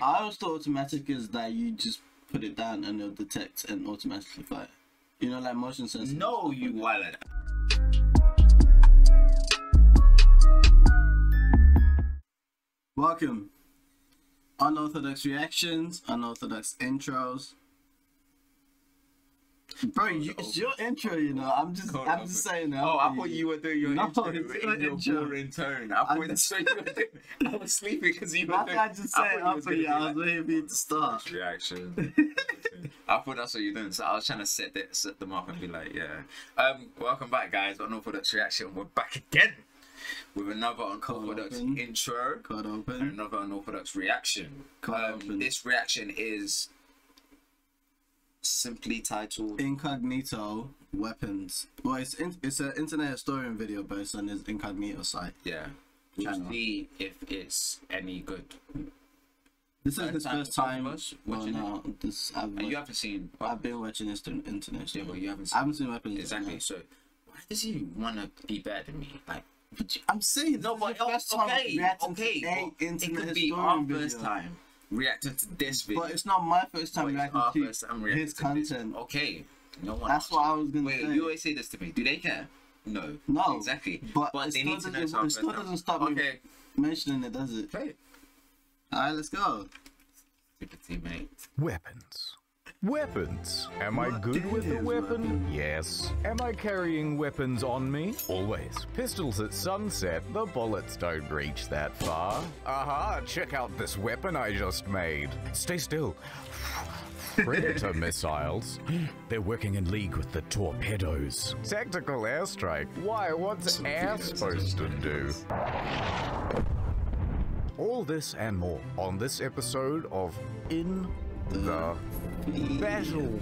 I always thought automatic is that you just put it down and it'll detect and automatically fire. You know, like motion sensor. No, you wallet. Welcome. Unorthodox reactions, unorthodox intros. Bro, it's your intro, you know. I'm just saying that. Oh, I thought you were doing your intro it's in your boring tone. I thought that's what you were doing. I was sleeping because you were doing. I just say it up for you. I was waiting for you to start. Reaction. I thought that's what you're doing. So I was trying to set them up and be like, yeah. Welcome back, guys. Unorthodox reaction. We're back again with another unorthodox intro and another unorthodox reaction. This reaction is simply titled Incognito Weapons. Well, it's an internet historian video based on his Incognito site. Yeah. We'll see if it's any good. This is his first time. Well, no, this you haven't seen. I've been watching this on internet. Yeah, but you haven't. I haven't seen Weapons. Exactly. So why does he want to be better than me? Like, but I'm saying no, but okay. It could be our first time reacting to this video. But it's not my first time reacting to his content. Okay. No one. That's what I was gonna say. You always say this to me. Do they care? No. No. Exactly. But they need to know. It still doesn't stop me mentioning it, does it? Play it. Alright, let's go. Stupid teammate. Weapons. Weapons. Am I good with a weapon? Yes. Am I carrying weapons on me? Always. Pistols at sunset, the bullets don't reach that far. Aha, check out this weapon I just made. Stay still. Predator missiles. They're working in league with the torpedoes. Tactical airstrike. Why, what's air supposed to do? All this and more on this episode of In the Battlefield.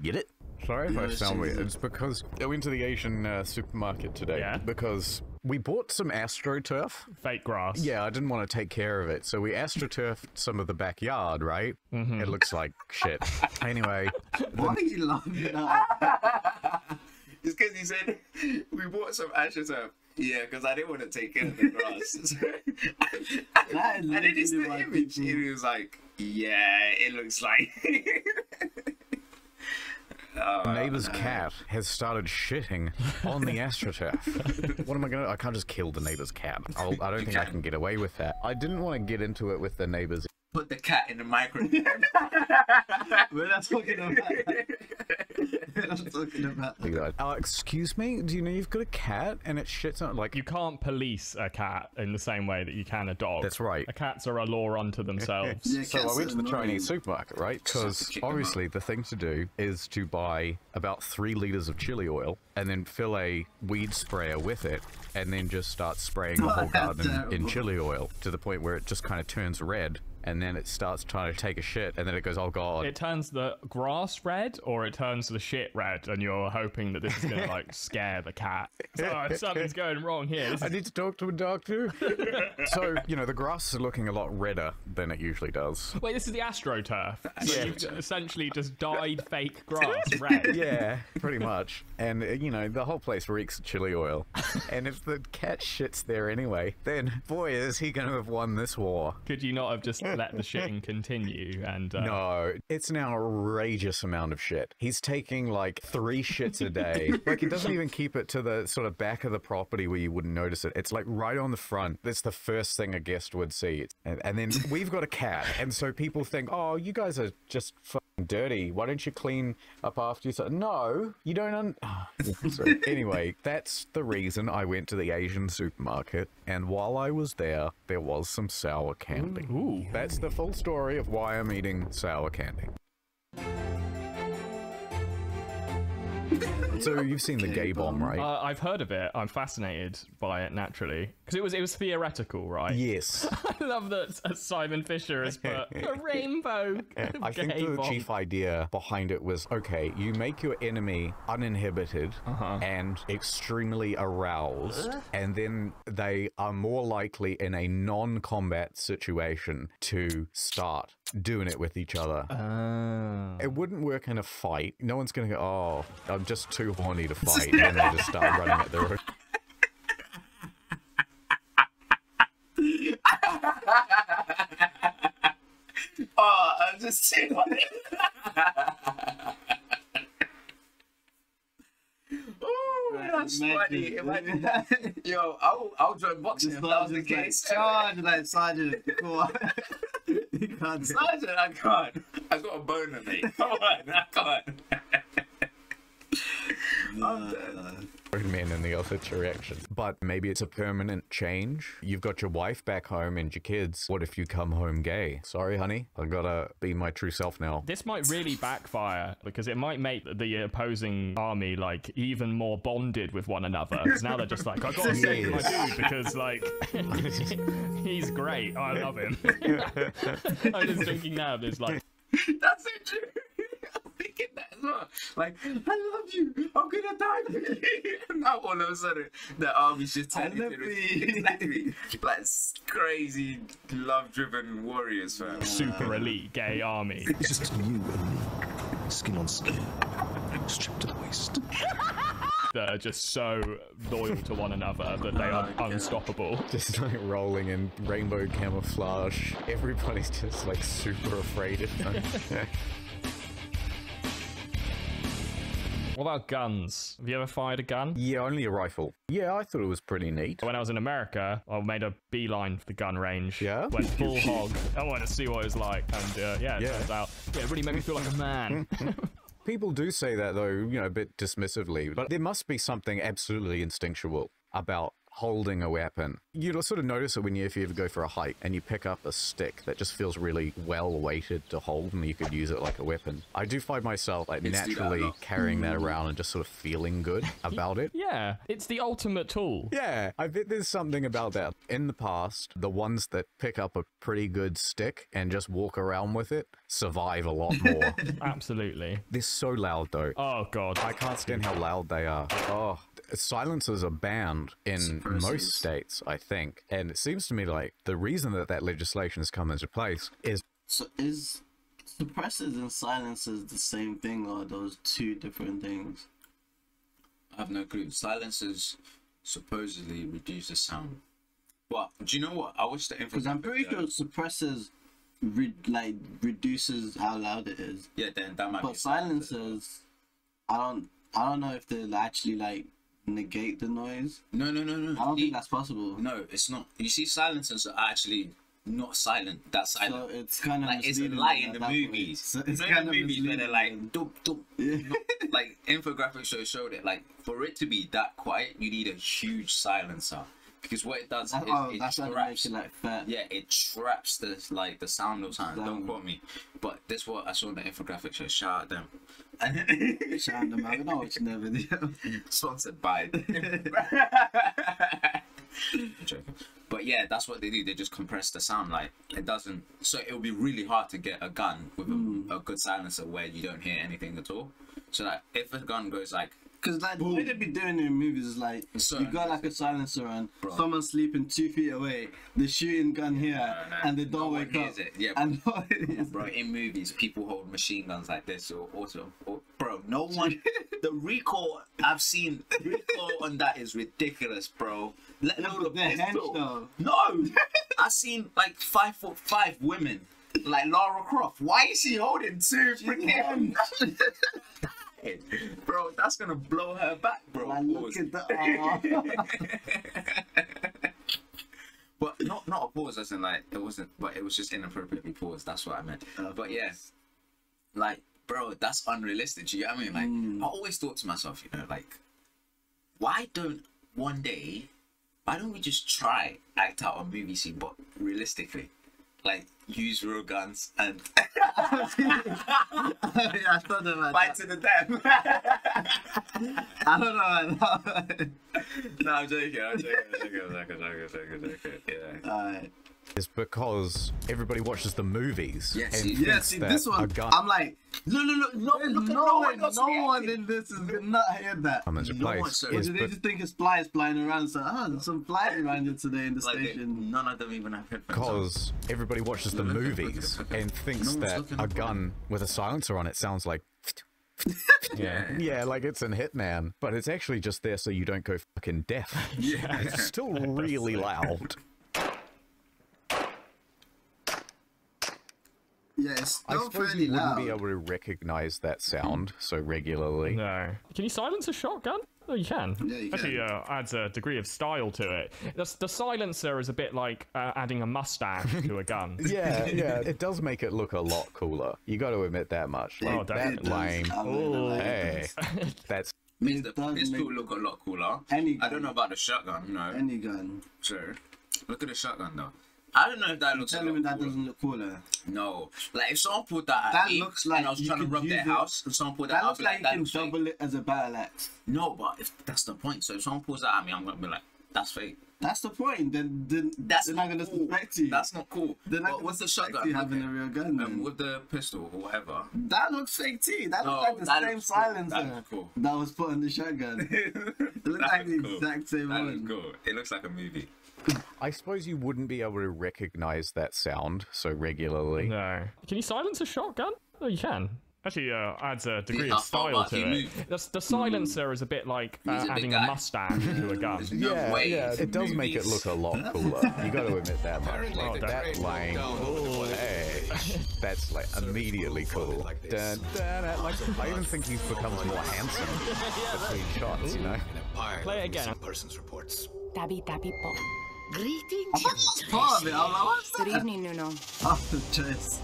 Get it? Sorry if I sound weird. It's because I went to the Asian supermarket today because we bought some AstroTurf. Fake grass. Yeah, I didn't want to take care of it, so we AstroTurfed some of the backyard, right? It looks like shit. Anyway. Why are you laughing at? It's because he said we bought some AstroTurf. Yeah, because I didn't want to take care of the grass. And then it's the image. He was like, yeah, it looks like. Neighbor's cat has started shitting on the AstroTurf. What am I gonna? I can't just kill the neighbor's cat. I don't think I can get away with that. I didn't want to get into it with the neighbors. Put the cat in the microwave. We're not talking about that. We're not talking about that. Excuse me? Do you know you've got a cat and it shits on like... You can't police a cat in the same way that you can a dog. That's right. Cats are a law unto themselves. Yeah, so I went to the Chinese supermarket, right? Because obviously the thing to do is to buy about 3 liters of chili oil and then fill a weed sprayer with it and then just start spraying the whole garden in chili oil to the point where it just kind of turns red. And then it starts trying to take a shit, and then it goes, oh god. It turns the grass red, or it turns the shit red, and you're hoping that this is gonna like scare the cat. So something's going wrong here. I need to talk to a doctor. So, you know, the grass is looking a lot redder than it usually does. Wait, this is the AstroTurf. So you've essentially just dyed fake grass red. Yeah, pretty much. And, you know, the whole place reeks of chili oil. And if the cat shits there anyway, then, boy, is he going to have won this war. Could you not have just let the shitting continue? And No, it's an outrageous amount of shit. He's taking like 3 shits a day. Like, he doesn't even keep it to the sort of back of the property where you wouldn't notice it. It's like right on the front. That's the first thing a guest would see. And then we've got a cat, and so people think, oh, you guys are just fucking dirty. Why don't you clean up after yourself? No, you don't. So anyway, that's the reason I went to the Asian supermarket, and while I was there was some sour candy. Ooh. That's the full story of why I'm eating sour candy. So you've seen the gay bomb, right? I've heard of it. I'm fascinated by it naturally because it was theoretical, right? Yes. I love that Simon Fisher has put a rainbow. I think the chief idea behind it was, okay, you make your enemy uninhibited and extremely aroused, and then they are more likely in a non-combat situation to start doing it with each other. It wouldn't work in a fight. No one's gonna go, oh, I'm just too horny to fight, and they just start running at their own. just see what. Oh, that's funny. Imagine that. Yo, I'll join boxing if that was the case. Charge, like Sergeant. Come on. You can't. Sergeant, I can't. I got a boner, mate. Come on, I can't. Men in the opposite direction. But maybe it's a permanent change. You've got your wife back home and your kids. What if you come home gay? Sorry, honey. I gotta be my true self now. This might really backfire because it might make the opposing army like even more bonded with one another. Because now they're just like, I gotta save my dude because like he's great. I love him. I'm just thinking now. There's like That's it, true. I'm thinking that as well. Like, I love you. I'm gonna die for you. And now all of a sudden, the army's just turning to exactly like crazy, love-driven warriors, fam. super elite gay army. It's just you and me, skin on skin, stripped to the waist. That are just so loyal to one another that they are unstoppable. Just like rolling in rainbow camouflage. Everybody's just like super afraid of them. What about guns? Have you ever fired a gun? Yeah, only a rifle. Yeah, I thought it was pretty neat. When I was in America, I made a beeline for the gun range. Yeah? Went full hog. I wanted to see what it was like. And yeah, it turns out, it really made me feel like a man. People do say that, though, you know, a bit dismissively, but there must be something absolutely instinctual about holding a weapon. You'll sort of notice it when if you ever go for a hike and you pick up a stick that just feels really well weighted to hold and you could use it like a weapon. I do find myself like naturally carrying that around and just sort of feeling good about it. Yeah, it's the ultimate tool. Yeah, I bet there's something about that. In the past, the ones that pick up a pretty good stick and just walk around with it survive a lot more. Absolutely. They're so loud though. Oh god. I can't stand how loud they are. Oh, silencers are banned in most states, I think. And it seems to me like the reason that that legislation has come into place is... So is suppressors and silencers the same thing, or are those two different things? I have no clue. Silencers supposedly reduce the sound. But do you know what? I wish the Because I'm pretty sure suppressors reduces how loud it is. Yeah, then that might be. But silencers, I don't know if they'll actually like negate the noise. No. I don't think that's possible. No, it's not. You see, silencers are actually not silent. That's silent. So it's kind of like it's a lie in the movies. So it's in the movies where they're like, dum, dum, like infographic showed it. Like for it to be that quiet, you need a huge silencer. Because what it does is it traps, it traps the sound of sound. Don't quote me, but this is what I saw in the infographic show. Shout out them. Shout out them. I know it's never video. Sponsored by. But yeah, that's what they do. They just compress the sound. Like it doesn't. So it will be really hard to get a gun with a good silencer where you don't hear anything at all. So like if a gun goes like. Because like the way they be doing it in movies is like you got like a silencer on, someone's sleeping 2 feet away, the shooting gun here, and they don't wake up. Yeah, and bro, in movies people hold machine guns like this or auto. Bro, no one. The recoil I've seen, on that is ridiculous, bro. Let alone the pistol. No, I've seen like 5'5" women, like Lara Croft. Why is she holding 2 freaking? Bro, that's gonna blow her back, bro. Look at the But not a pause as in like it wasn't, but it was just inappropriately paused. That's what I meant. But yeah, like bro, that's unrealistic. You get what I mean? Like I always thought to myself, you know, like why don't we just try act out a movie scene, but realistically? Like use real guns and I thought about fight to the death. I don't know. No, I'm joking. Yeah. Alright. Is because everybody watches the movies and thinks see, that this one, a gun I'm like, no one in this is not hear that. comes into place. Or do they just think it's flies flying around? So, there's some flies around here today in the station. None of them even have headphones. Because everybody watches the movies and thinks that a gun with a silencer on it sounds like yeah, like it's in Hitman, but it's actually just there so you don't go fucking deaf. Yeah, it's still really loud. Yeah, it's I still suppose fairly you wouldn't loud. be able to recognize that sound so regularly. No. Can you silence a shotgun? Oh, you can. Yeah, you Actually, can. adds a degree of style to it. The silencer is a bit like adding a mustache to a gun. Yeah, yeah, it does make it look a lot cooler. You got to admit that much. Like, Oh, definitely. that lame. Oh, Hey, that's Makes It the does pistol make- look a lot cooler. Any I gun. don't know about the shotgun, no. Any gun. Sure. Look at the shotgun though. I don't know if that looks a Tell me lot that cooler. doesn't look cooler. No. Like if someone pulled that at That me looks like and I was you trying to could rub their use it- house and someone pulled that That out, looks like you can fake. double it as a battle axe. No, but if that's the point. So if someone pulls that at me, I'm gonna be like, that's fake. That's the point. Then That's they're not gonna cool. suspect you. That's not cool. They're not But gonna with the suspect shotgun, you having okay. a real gun. Then. With the pistol or whatever. That looks fake too. That No, looks like the that same looks cool. silencer That looks cool. that was put on the shotgun. It looks That like the looks cool. exact same That one. looks cool. It looks like a movie. I suppose you wouldn't be able to recognize that sound so regularly. No. Can you silence a shotgun? Oh, you can. Actually, adds a degree Yeah, of style to you it. move. The silencer is a bit like He's a big adding a guy. mustache to a gun. There's no Yeah, way yeah, it's it does make it movies. look a lot cooler. You got to admit that much. Oh, Like, that lame. Oh, hey, that's like immediately cool. Dun, dun, dun. Like, I even think he becomes more handsome between shots. You know. Play it again. Person's reports. Tabi tabi po. I was part of it. I'm like, what's Good that? evening, Nuno. Oh, choice.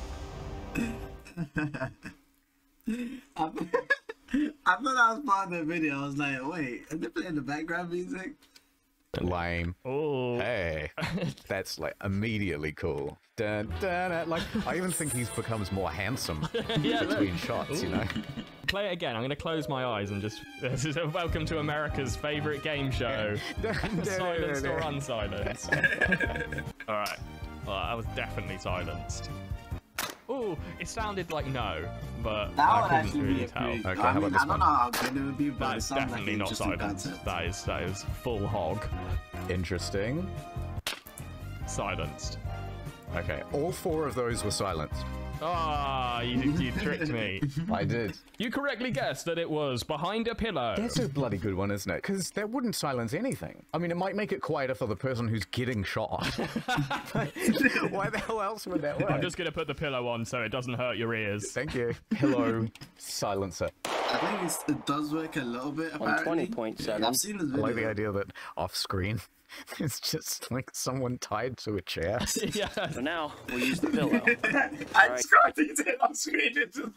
I thought I was part of the video. I was like, wait, are they playing the background music? Lame. Oh. Hey, that's like immediately cool. Dun, dun, dun. Like, I even think he becomes more handsome Yeah, look. between shots. You know. Play it again. I'm going to close my eyes and just... This is welcome to America's favourite game show. Silenced or unsilenced. Alright. Well, I was definitely silenced. Oh, it sounded like no, but That I would couldn't actually really be a tell. pretty... Okay, I how mean, about this I don't one? know how good it would be, but it That's sounds like definitely an not interesting silenced. concept. That is full hog. Interesting. Silenced. Okay, all four of those were silenced. Ah, you tricked me. I did. You correctly guessed that it was behind a pillow. That's a bloody good one, isn't it? Because that wouldn't silence anything. I mean, it might make it quieter for the person who's getting shot. Why the hell else would that work? I'm just going to put the pillow on so it doesn't hurt your ears. Thank you. Pillow silencer. I think it does work a little bit, apparently. 20.7. I've seen this I video. like the idea that off screen, it's just like someone tied to a chair. Yeah. So now we'll use the pillow. I described it on screen. It's just...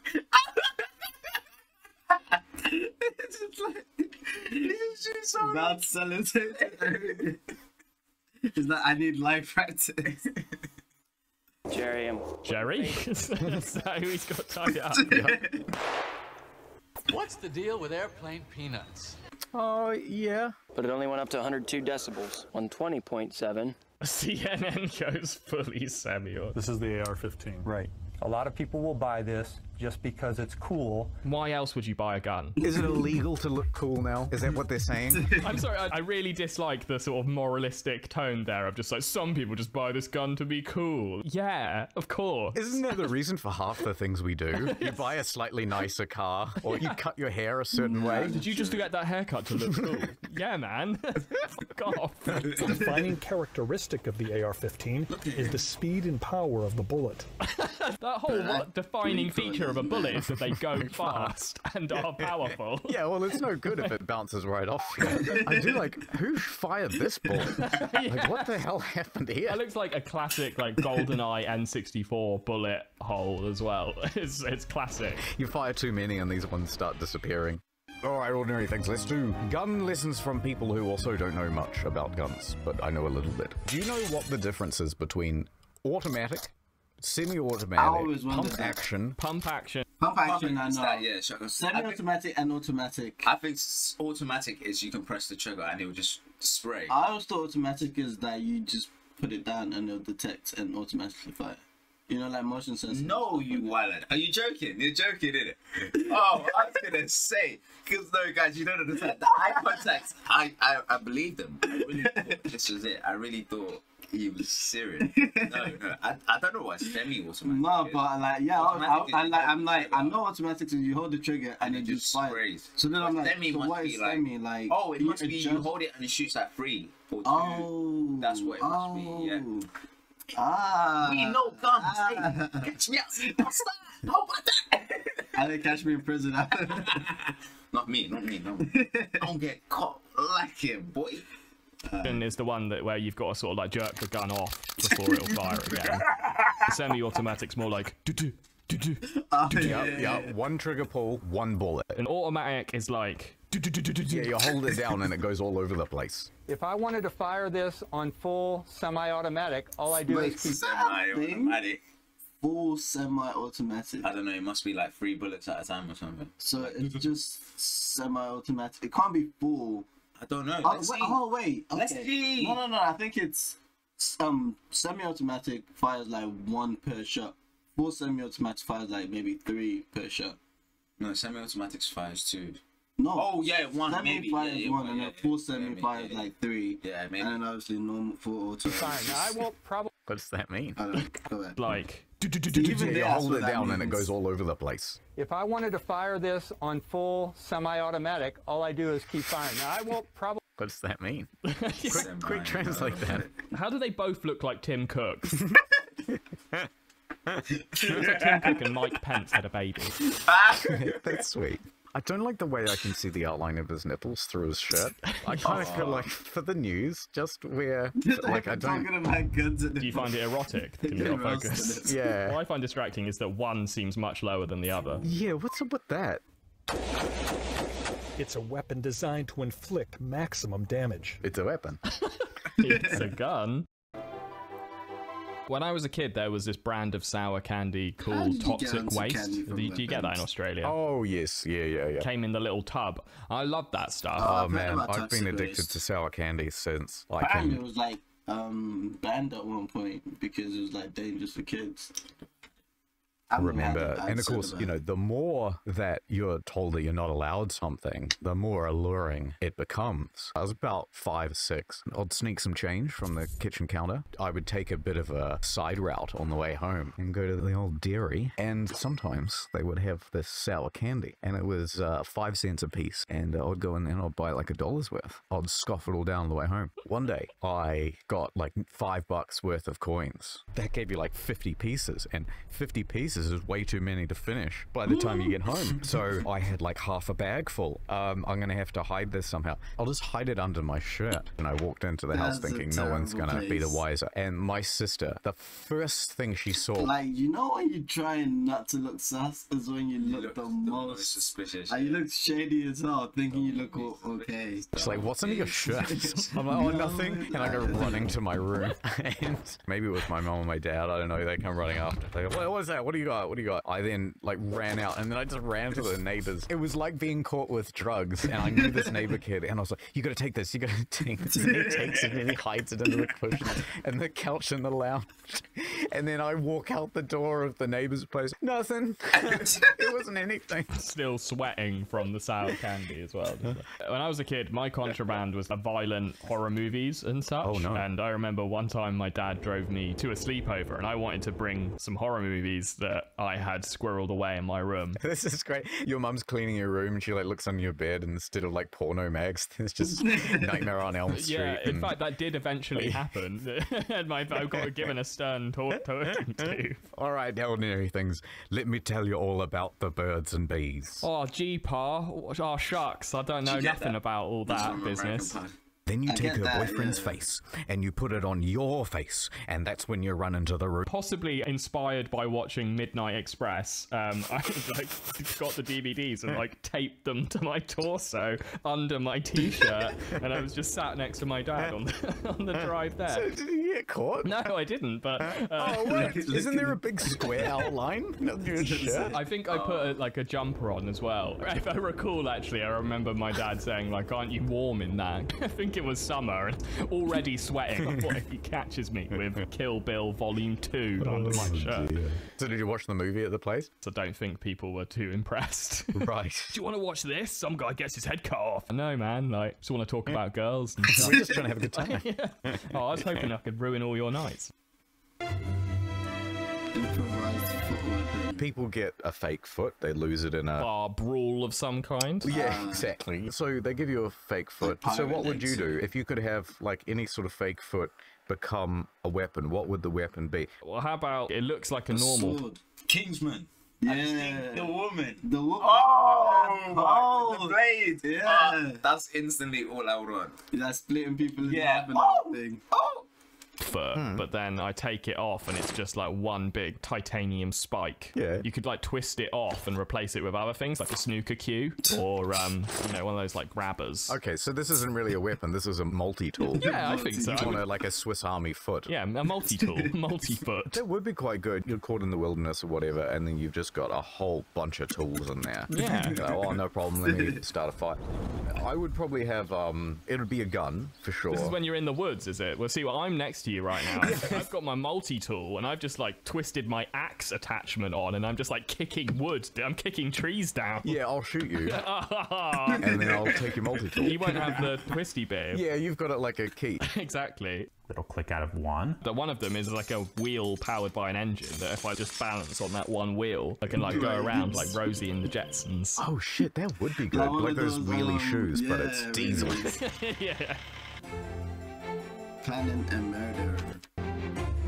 It's just like... That's selling it. It's like, I need live practice. Jerry, Jerry? Is that who he's got tied up? What's the deal with airplane peanuts? Oh, yeah. but it only went up to 102 decibels. 120.7. CNN goes fully semi-auto. This is the AR-15. Right. A lot of people will buy this just because it's cool. Why else would you buy a gun? Is it illegal to look cool now? Is that what they're saying? I'm sorry, I really dislike the sort of moralistic tone there of just like, some people just buy this gun to be cool. Yeah, of course. Isn't that the reason for half the things we do? You buy a slightly nicer car, or you cut your hair a certain way. Did you just get that haircut to look cool? Yeah, man. Fuck off. The defining characteristic of the AR-15 is the speed and power of the bullet. That whole defining feature of a bullet is that they go fast and are powerful. Yeah, well, it's no good if it bounces right off you. I do like, who fired this bullet? Like, what the hell happened here? That looks like a classic, like, GoldenEye N64 bullet hole as well. It's classic. You fire too many and these ones start disappearing. Alright, ordinary things. Let's do gun lessons from people who also don't know much about guns, but I know a little bit. Do you know what the difference is between automatic, semi-automatic, always wondered pump that. action? Pump action. Pump action, I It's know. that, yeah, shotgun. Semi-automatic and automatic. I think automatic is you can press the trigger and it will just spray. I always thought automatic is that you just put it down and it'll detect and automatically fire. You know, like motion sensor. No, you wallet. Are you joking? You're joking, innit? Oh, I was gonna say, because no, guys, you don't understand. The eye contact, I believed him. I really thought this was it. I really thought he was serious. No, I don't know what semi-automatic No, is. but like, yeah, Automatic is I'm like, trigger. I know automatic is you hold the trigger and it just fires. sprays. So then I'm But like, semi so must what be is like- semi? Like, Oh, it must be you adjust- hold it and it shoots that 3 or 2. Oh, That's what it must be, yeah. We know guns. Hey, catch me outside. How about that? And they catch me in prison. Not me. Don't get caught like it, boy. Is the one that where you've got to sort of like jerk the gun off before it'll fire again. The semi-automatic's more like Yeah, one trigger pull, one bullet. An automatic is like yeah, you hold it down and it goes all over the place. If I wanted to fire this on full semi-automatic, all I do is keep... Semi-automatic. Full semi-automatic. I don't know, it must be like 3 bullets at a time or something. So it's just semi-automatic. It can't be full. I don't know. Wait. Okay. Let's see. No. I think it's semi-automatic fires like 1 per shot. Full semi-automatic fires like maybe 3 per shot. No, semi-automatic fires 2. No. Oh yeah, 1 maybe. Fires Yeah, 1 and then full semi fires like 3. Yeah, maybe. And then obviously normal full auto. Fine. Now, I won't probably... What does that mean? I don't know. Go ahead. like Even You hold it down and it goes all over the place. If I wanted to fire this on full semi-automatic, all I do is keep firing. Now, I won't probably... What does that mean? quick translate that. How do they both look like Tim Cook? Looks like Tim Cook and Mike Pence had a baby. That's sweet. I don't like the way I can see the outline of his nipples through his shirt. I kind of feel like for the news, just where like I don't. Talking about guns. Do you find it erotic? Can you not focus? Yeah. What I find distracting is that one seems much lower than the other. Yeah, what's up with that? It's a weapon designed to inflict maximum damage. It's a weapon. It's a gun. When I was a kid, there was this brand of sour candy called Toxic Waste. Do you get that in Australia? Oh, yes. Yeah. Came in the little tub. I loved that stuff. Oh, man. I've been addicted to sour candy since. Like, apparently it was like banned at one point because it was like dangerous for kids. I remember, and of course, you know, the more that you're told that you're not allowed something, the more alluring it becomes. I was about 5 or 6. I'd sneak some change from the kitchen counter. I would take a bit of a side route on the way home and go to the old dairy, and sometimes they would have this sour candy, and it was 5 cents a piece, and I'd go in and I'd buy like $1's worth. I'd scoff it all down on the way home. One day, I got like $5 worth of coins. That gave you like 50 pieces, and 50 pieces is way too many to finish by the time you get home. So I had like half a bag full. I'm gonna have to hide this somehow. I'll just hide it under my shirt. And I walked into the house thinking no one's gonna be the wiser. And my sister, the first thing she saw, like, you know, when you try not to look sus is when you look the most suspicious. Like, you look shady as hell, thinking you look okay. She's like, what's under your shirt? I'm like, oh, nothing. And I go running to my room. And maybe it was my mom or my dad, I don't know, they come running after. They go, what is that? What do you got? What do you got? I then like ran out, and then I just ran to the neighbors. It was like being caught with drugs, and I knew this neighbor kid, and I was like, you gotta take this, you gotta take this. And he takes it and he hides it under the cushion and the couch in the lounge. And then I walk out the door of the neighbor's place. Nothing. It wasn't anything. Still sweating from the sour candy as well. When I was a kid, my contraband was violent horror movies and such. Oh, no. And I remember one time my dad drove me to a sleepover, and I wanted to bring some horror movies that I had squirreled away in my room. This is great. Your mum's cleaning your room, and she like looks under your bed, and instead of like porno mags, there's just Nightmare on Elm Street. Yeah, in fact, that did eventually happen. And I got given a stern talking to. All right, ordinary things. Let me tell you all about the birds and bees. Oh, gee, Pa. Oh, shucks. I don't know nothing about all that business. Then you take her boyfriend's face and you put it on your face, and that's when you run into the room. Possibly inspired by watching Midnight Express, I like got the DVDs and like taped them to my torso under my t-shirt, and I was just sat next to my dad on the drive there. So did you get caught? No, I didn't. But oh wait, isn't there a big square outline of your shirt? I think I put like a jumper on as well. If I recall, actually, I remember my dad saying like, "Aren't you warm in that?" I think it was summer and already sweating. What if he catches me with Kill Bill Volume 2 under my shirt? Dear. So did you watch the movie at the place? So I don't think people were too impressed. Right. Do you want to watch this? Some guy gets his head cut off. No, man. Like, just want to talk about girls. And We're just trying to have a good time. Yeah. Oh, I was hoping I could ruin all your nights. People get a fake foot, they lose it in a bar brawl of some kind. Yeah, exactly. So they give you a fake foot. So what would you do if you could have like any sort of fake foot become a weapon, what would the weapon be? Well, how about it looks like a normal Sword. Kingsman. Yeah. The woman. The woman. Oh, the blade. Yeah. That's instantly all I would want. That's splitting people in Yeah. half and everything. foot, but then I take it off and it's just like one big titanium spike. Yeah. You could like twist it off and replace it with other things like a snooker cue or you know, one of those like grabbers. Okay, so this isn't really a weapon. This is a multi-tool. Yeah, I think so. You want like a Swiss Army foot. Yeah, a multi-tool, multi-foot. That would be quite good. You're caught in the wilderness or whatever, and then you've just got a whole bunch of tools in there. Yeah. Oh, no problem. Let me start a fight. I would probably have, it would be a gun, for sure. This is when you're in the woods, is it? Well, see, well, I'm next to you right now. I've got my multi-tool, and I've just, like, twisted my axe attachment on, and I'm just, like, kicking wood. I'm kicking trees down. Yeah, I'll shoot you. And then I'll take your multi-tool. You won't have the twisty bit. Yeah, you've got it like a key. Exactly. It'll click out of one. That one of them is like a wheel powered by an engine that if I just balance on that one wheel, I can like go around like Rosie in the Jetsons. Oh shit, that would be good. Like those wheelie shoes, but it's diesel. Yeah. Planning and murder.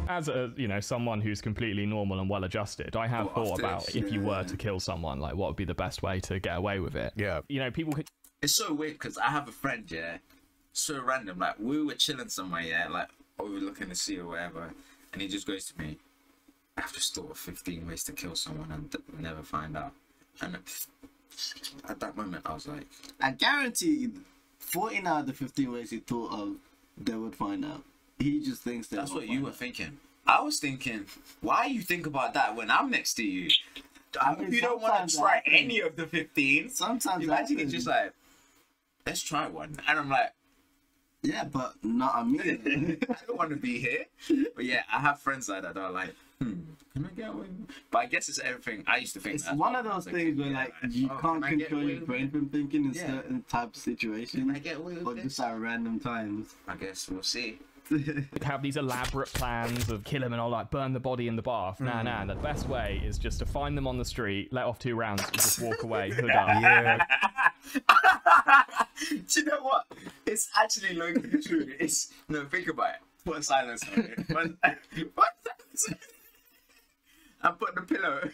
As a, you know, someone who's completely normal and well adjusted, I have thought about if you were to kill someone, like what would be the best way to get away with it. Yeah. You know, people could... It's so weird because I have a friend, yeah, so random. Like we were chilling somewhere, yeah, like overlooking the sea or whatever, and he just goes to me, "I've just thought of 15 ways to kill someone and never find out." And at that moment, I was like, I guarantee 14 out of the 15 ways he thought of, they would find out. He just thinks that. That's what you were thinking. I was thinking, why you think about that when I'm next to you? I mean, you don't want to try any of the 15. Sometimes imagine it's just like, let's try one, and I'm like, yeah, but not on me. I don't want to be here. But yeah, I have friends like that are like, can I get away? But I guess it's everything. I used to think it's one of those things where like you can't control your brain from thinking in certain type of situations. I get away with or just at random times. I guess we'll see. Have these elaborate plans of kill him and I'll like burn the body in the bath. Nah, the best way is just to find them on the street, let off 2 rounds, and just walk away, hood up. Yeah. Do you know what? It's actually looking true. It's no, think about it. Put silence on it. What? And put the pillow.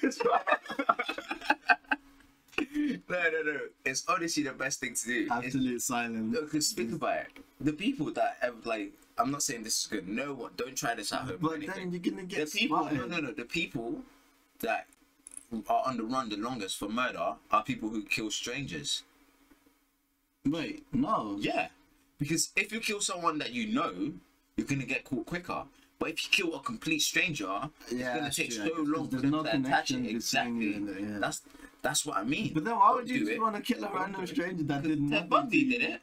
No. It's honestly the best thing to do. Absolute silence. No, because think about it. The people that have like, I'm not saying this is good. No one, don't try this at home. But then you're gonna get the people. spotted. No. The people that are on the run the longest for murder are people who kill strangers. Wait, no. Yeah, because if you kill someone that you know, you're gonna get caught quicker. But if you kill a complete stranger, it's gonna take so long for them to attach it. Exactly. That's what I mean. But then why would you just want to kill a random stranger that did nothing? Bundy did it.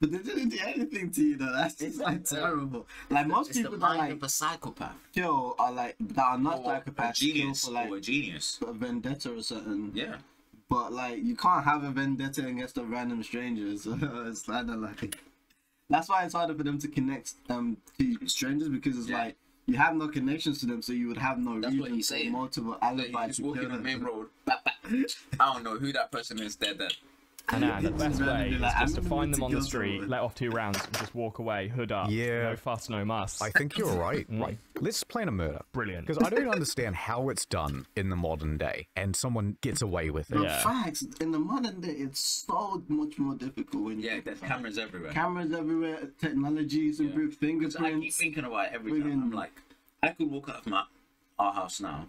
But they didn't do anything to you though. That's just like terrible. Like most people the that mind like of a psychopath kill are like that are not psychopaths. A genius, kill for like or a genius. a vendetta or something. Yeah. But like you can't have a vendetta against a random stranger. So it's kind of like that's why it's harder for them to connect to strangers because it's like you have no connections to them, so you would have no reason for multiple alibis. You just walk in the main road. I don't know who that person is. They're dead. And the best way is just to find them on the street, let off 2 rounds, and just walk away, hood up. Yeah. No fuss, no muss. I think you're right. Right. Let's plan a murder. Brilliant. Because I don't understand how it's done in the modern day, and someone gets away with it. Yeah. Facts. In the modern day, it's so much more difficult when there's cameras everywhere. Cameras everywhere. Technologies improved, fingerprints. I keep thinking about it every time. I'm like, I could walk out of our house now,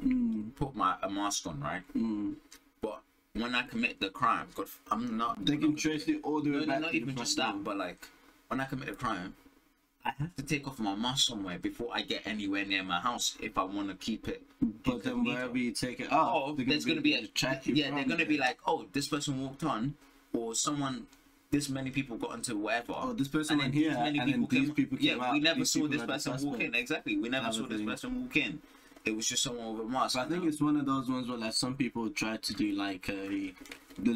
put a mask on, right? But when I commit the crime, God, I'm not. They can trace it all the way back. Not even just that, but like when I commit a crime, I have to take off my mask somewhere before I get anywhere near my house if I want to keep it. But then wherever you take it off, there's going to be a track. Yeah, they're going to be like, oh, this person walked on, or someone. This many people got into whatever. Oh, this person went here, and then these people came out. Yeah, we never saw this person walk in. Exactly, we never saw this person walk in. It was just someone with a mask. But I think it's one of those ones where like some people try to do like they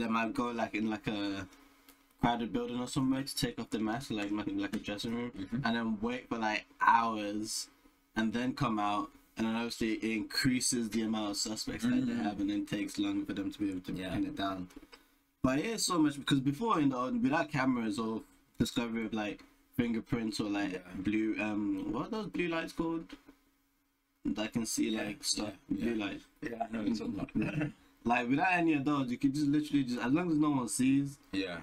might go like in like a crowded building or somewhere to take off the mask, like a dressing room, and then wait for like hours, and then come out, and then obviously it increases the amount of suspects that they have, and then takes longer for them to be able to pin it down. But yeah, so much because before without cameras or discovery of like fingerprints or like blue what are those blue lights called? That can see like stuff. Blue lights. Yeah, I know it's something. Like without any of those, you could just literally just, as long as no one sees, Yeah.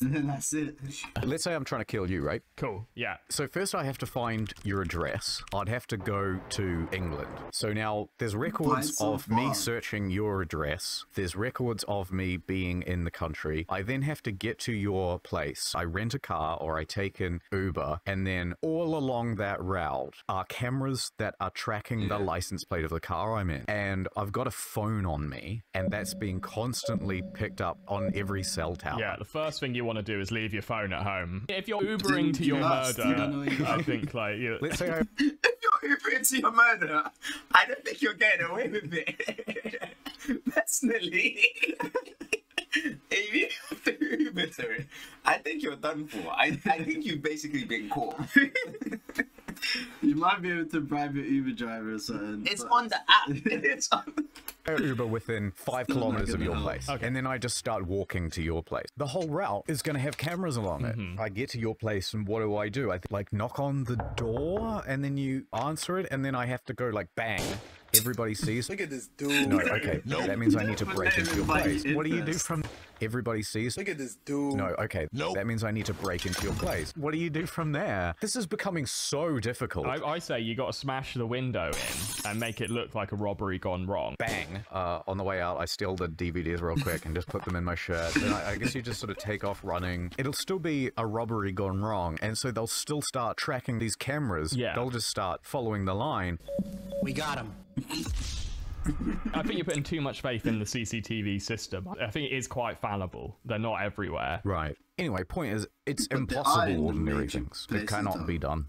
then that's it. Let's say I'm trying to kill you, right? Cool. Yeah. So first I have to find your address. I'd have to go to England. So now there's records of me searching your address. There's records of me being in the country. I then have to get to your place. I rent a car or I take an Uber. And then all along that route are cameras that are tracking the license plate of the car I'm in. And I've got a phone on me and that's being constantly picked up on every cell tower. Yeah, the first thing you want to do is leave your phone at home. If you're Ubering to your murder, I think like let's say if you're Ubering to your murder, I don't think you're getting away with it. Personally, if you have to Uber to it, I think you're done for. I think you've basically been caught. You might be able to bribe your Uber driver or something. It's on the app. It's on. Uber within 5 kilometers of your place. Okay. And then I just start walking to your place. The whole route is going to have cameras along it. I get to your place and what do? I like knock on the door and then you answer it and then I have to go like bang. Everybody sees. Look at this dude. No, okay. No. That means I need to break into your place. What do you do from everybody sees? Look at this dude. No, okay. No. That means I need to break into your place. What do you do from there? This is becoming so difficult. I say you got to smash the window in and make it look like a robbery gone wrong. Bang. On the way out, I steal the DVDs real quick and just put them in my shirt. And I guess you just sort of take off running. It'll still be a robbery gone wrong. And so they'll still start tracking these cameras. Yeah. They'll just start following the line. We got him. I think you're putting too much faith in the CCTV system. I think it is quite fallible. They're not everywhere. Right. Anyway, point is, it's impossible ordinary things. It cannot be done.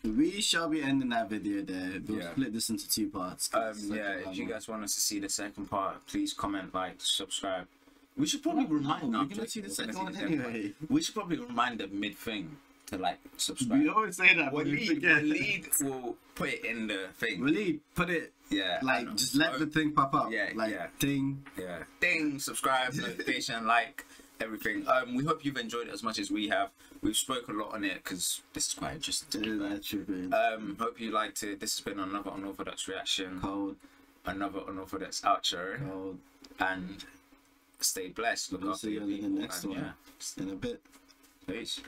We shall be ending that video there. We'll split this into 2 parts. If you guys want us to see the second part, please comment, like, subscribe. We should probably remind. We're gonna see the second one anyway. We should probably remind them mid thing to like subscribe. We always say that, but we forget. Waleed will put it in the thing. Waleed, put it. Yeah. Like just let the thing pop up. Yeah. Like ding. Yeah. Ding. Subscribe, notification, like everything. We hope you've enjoyed it as much as we have. We've spoken a lot on it because this is quite interesting. Hope you liked it. This has been another Unorthodox reaction. Cold. Another Unorthodox outro. Cold. And stay blessed. Look after your people. In the next one. In a bit. Peace.